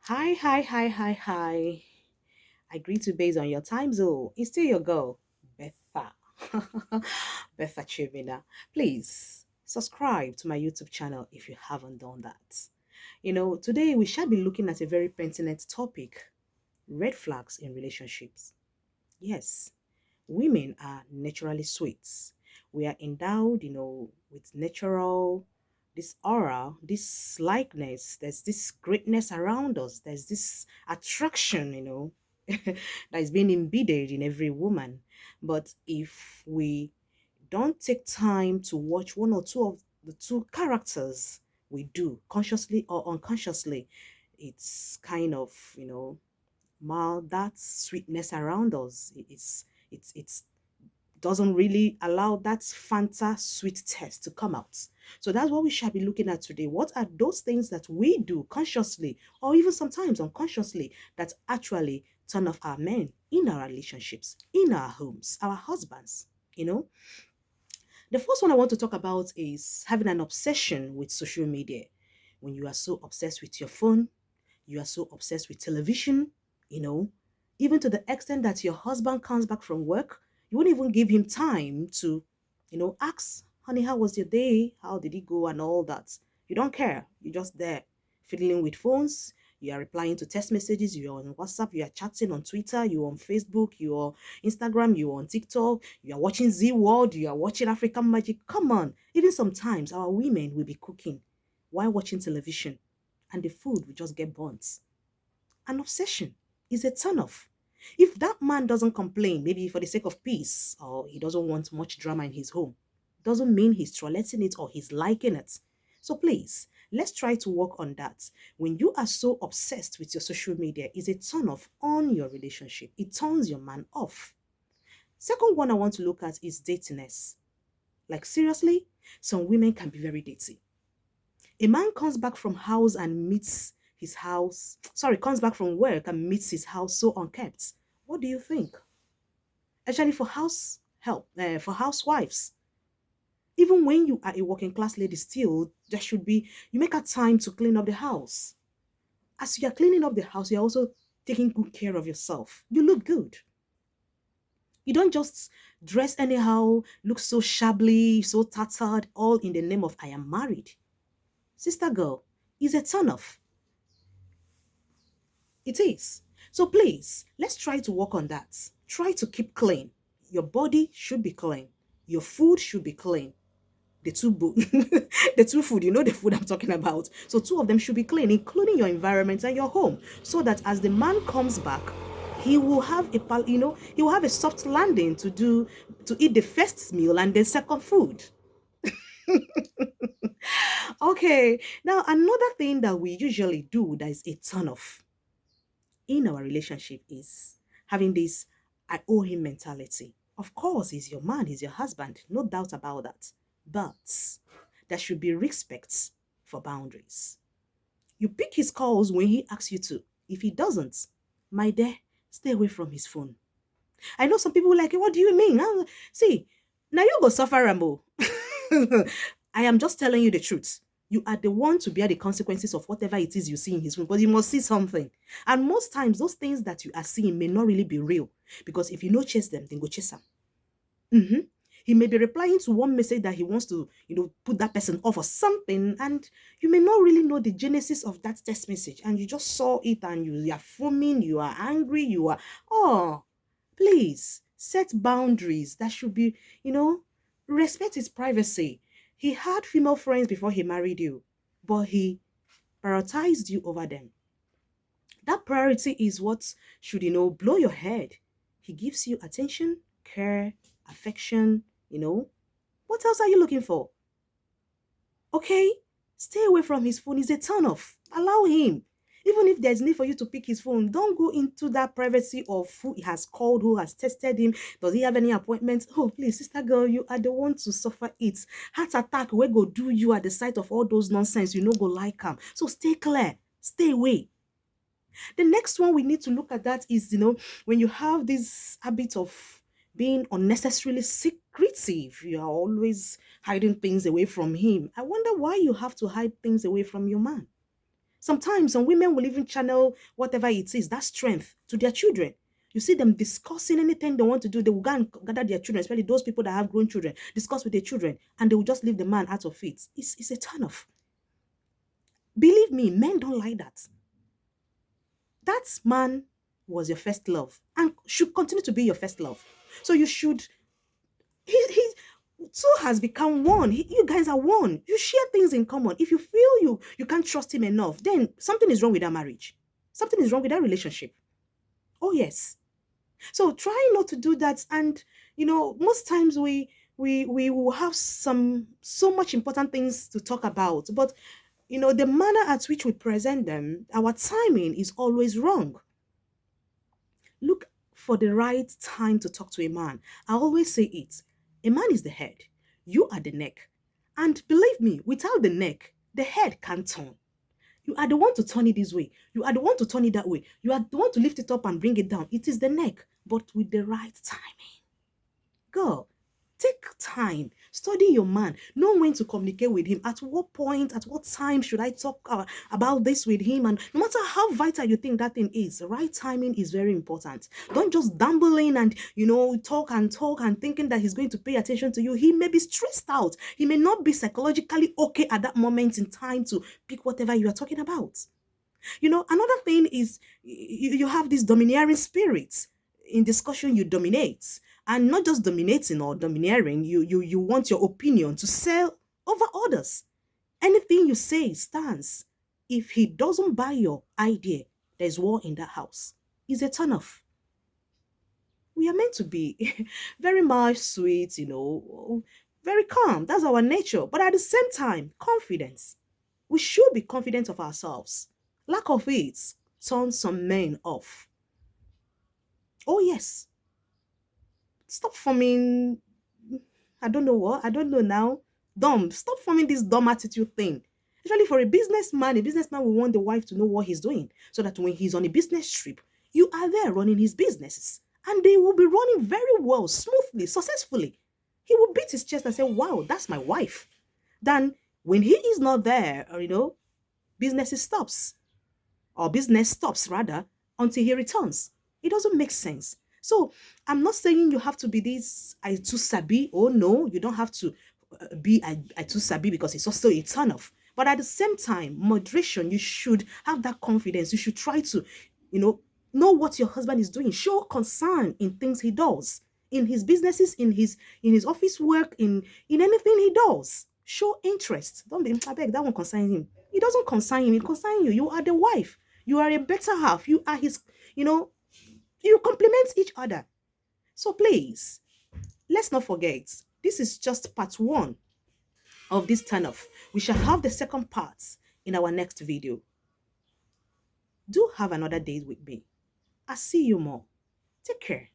Hi, hi, hi, hi, hi. I greet you based on your time zone. It's still your girl, Betha. Betha Chivina. Please subscribe to my YouTube channel if you haven't done that. Today we shall be looking at a very pertinent topic: red flags in relationships. Yes, women are naturally sweet. We are endowed, with natural, this aura, this likeness. There's this greatness around us. There's this attraction, that is being embedded in every woman. But if we don't take time to watch one or two of the two characters we do, consciously or unconsciously, it's kind of, that sweetness around us. It's doesn't really allow that Fanta sweet taste to come out. So that's what we shall be looking at today. What are those things that we do consciously or even sometimes unconsciously that actually turn off our men in our relationships, in our homes, our husbands? You know, the first one I want to talk about is having an obsession with social media. When you are so obsessed with your phone, you are so obsessed with television, you know, even to the extent that your husband comes back from work, you won't even give him time to, ask, honey, how was your day? How did it go? And all that. You don't care. You're just there fiddling with phones. You are replying to text messages. You're on WhatsApp. You are chatting on Twitter. You're on Facebook. You're on Instagram. You're on TikTok. You are watching Z World. You are watching African Magic. Come on. Even sometimes our women will be cooking while watching television and the food will just get burnt. An obsession is a turn-off. If that man doesn't complain, maybe for the sake of peace, or he doesn't want much drama in his home, doesn't mean he's tolerating it or he's liking it. So please, let's try to work on that. When you are so obsessed with your social media, is a turn-off on your relationship. It turns your man off. Second one I want to look at is datiness. Like seriously, some women can be very dating. A man comes back from house and meets his house, sorry, comes back from work and meets his house so unkept. What do you think? Actually, for house help, for housewives, even when you are a working class lady, still there should be you make a time to clean up the house. As you are cleaning up the house, you're also taking good care of yourself. You look good. You don't just dress anyhow, look so shabbily, so tattered, all in the name of I am married. Sister girl, is a turn off. It is. So please, let's try to work on that. Try to keep clean. Your body should be clean. Your food should be clean. The two food, the food I'm talking about. So two of them should be clean, including your environment and your home, so that as the man comes back, he will have he will have a soft landing to eat the first meal and the second food. Okay. Now another thing that we usually do that is a turn off in our relationship is having this I owe him mentality. Of course, he's your man, he's your husband, no doubt about that. But there should be respect for boundaries. You pick his calls when he asks you to. If he doesn't, my dear, stay away from his phone. I know some people like, what do you mean? See, now you go suffer, Rambo. I am just telling you the truth. You are the one to bear the consequences of whatever it is you see in his room, but you must see something. And most times, those things that you are seeing may not really be real. Because if you no chase them, then go chase them. Mhm. He may be replying to one message that he wants to, put that person off or something, and you may not really know the genesis of that text message, and you just saw it and you are foaming, you are angry, oh, please set boundaries. That should be, respect his privacy. He had female friends before he married you, but he prioritized you over them. That priority is what should, blow your head. He gives you attention, care, affection, What else are you looking for? Okay? Stay away from his phone. It's a turn off. Allow him. Even if there's need for you to pick his phone, don't go into that privacy of who he has called, who has tested him. Does he have any appointments? Oh, please, sister girl, you are the one to suffer it. Heart attack, where go do you at the sight of all those nonsense? You know, go like him. So stay clear. Stay away. The next one we need to look at that is, when you have this habit of being unnecessarily secretive, you are always hiding things away from him. I wonder why you have to hide things away from your man. Sometimes some women will even channel whatever it is, that strength, to their children. You see them discussing anything they want to do. They will go and gather their children, especially those people that have grown children, discuss with their children, and they will just leave the man out of it. It's a turn off. Believe me, men don't like that. That man was your first love and should continue to be your first love. So you should, he two has become one. You guys are one. You share things in common. If you feel you can't trust him enough, then something is wrong with that marriage. Something is wrong with that relationship. Oh yes. So try not to do that. And most times we will have so much important things to talk about, but the manner at which we present them, our timing is always wrong. Look for the right time to talk to a man. I always say it. A man is the head. You are the neck. And believe me, without the neck, the head can't turn. You are the one to turn it this way. You are the one to turn it that way. You are the one to lift it up and bring it down. It is the neck, but with the right timing. Go. Take time. Study your man. Know when to communicate with him. At what point, at what time should I talk about this with him? And no matter how vital you think that thing is, right timing is very important. Don't just dumble in and, talk and thinking that he's going to pay attention to you. He may be stressed out. He may not be psychologically okay at that moment in time to pick whatever you are talking about. Another thing is you have this domineering spirit. In discussion, you dominate, and not just dominating or domineering. You want your opinion to sell over others. Anything you say stands. If he doesn't buy your idea, there's war in that house. It's a turn off. We are meant to be very much sweet, very calm. That's our nature. But at the same time, confidence. We should be confident of ourselves. Lack of it turns some men off. Oh, yes. Stop forming, I don't know what, I don't know now. Dumb. Stop forming this dumb attitude thing. Especially for a businessman will want the wife to know what he's doing so that when he's on a business trip, you are there running his businesses. And they will be running very well, smoothly, successfully. He will beat his chest and say, wow, that's my wife. Then when he is not there, business stops. Or business stops rather until he returns. It doesn't make sense. So I'm not saying you have to be this I too sabi. Oh no, you don't have to be I too sabi, because it's also a turn off. But at the same time, moderation, you should have that confidence. You should try to, know what your husband is doing. Show concern in things he does, in his businesses, in his office work, in anything he does. Show interest. Don't be, I beg, that won't concern him. It doesn't concern him. It concerns you. You are the wife. You are a better half. You are his, you complement each other. So please, let's not forget, this is just part one of this turn off. We shall have the second part in our next video. Do have another date with me. I'll see you more. Take care.